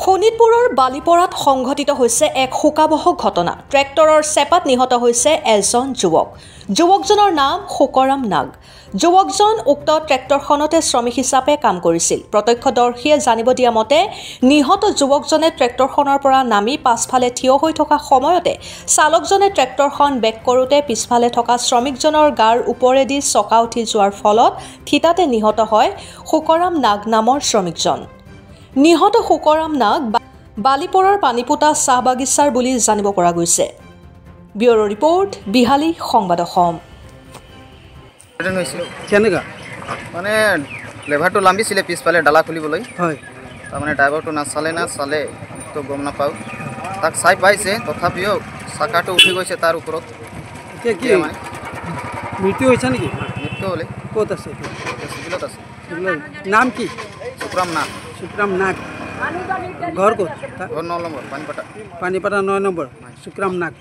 শোণিতপুৰৰ বালিপৰাত সংঘটিত হৈছে এক শোকাবহ ঘটনা। ট্ৰেক্টৰৰ চেপাত নিহত হৈছে এজন যুৱক। যুৱকজনৰ নাম শুকৰাম নাগ। যুৱকজন উক্ত ট্ৰেক্টৰখনতে শ্ৰমিক হিচাপে কাম কৰিছিল। প্ৰত্যক্ষদৰ্শীয়ে জানিব দিয়া মতে নিহত যুৱকজনে ট্ৰেক্টৰখনৰ পৰা নামি পাছফালে থিয় হৈ থকা সময়তে চালকজনে ট্ৰেক্টৰখন বেক কৰোঁতে পিছফালে থকা শ্ৰমিকজনৰ গাৰ ওপৰেদি চকা উঠি যোৱাৰ ফলত থিতাতে নিহত হয় শুকৰাম নাগ নামৰ শ্ৰমিকজন। নিহত শুকৰাম নাগ বালিপৰাৰ পানীপুতা চাহ বাগিচাৰ বুলি জানিব পৰা গৈছে। ব্যুৰ' ৰিপৰ্ট, বিহালী সংবাদ অসম। মানে লেভাৰটো লাম্বিছিলে পিছফালে ডালা খুলিবলৈ, তাৰমানে ড্ৰাইভাৰটো নাচালে তো গম নাপাওঁ। তাক চাই পাইছে, তথাপিও চাকাটো উঠি গৈছে তাৰ ওপৰত। মৃত্যু হৈছে নেকি? মৃত্যু হ'লে ক'ত আছে? চিভিলত আছে। নাম কি? শুকৰাম নাগ। শুকৰাম নাগ। ঘৰ ক'ত? ঘৰ 9 নম্বৰ পানীপাটা। পানীপাটা 9 নম্বৰ। শুকৰাম নাগ।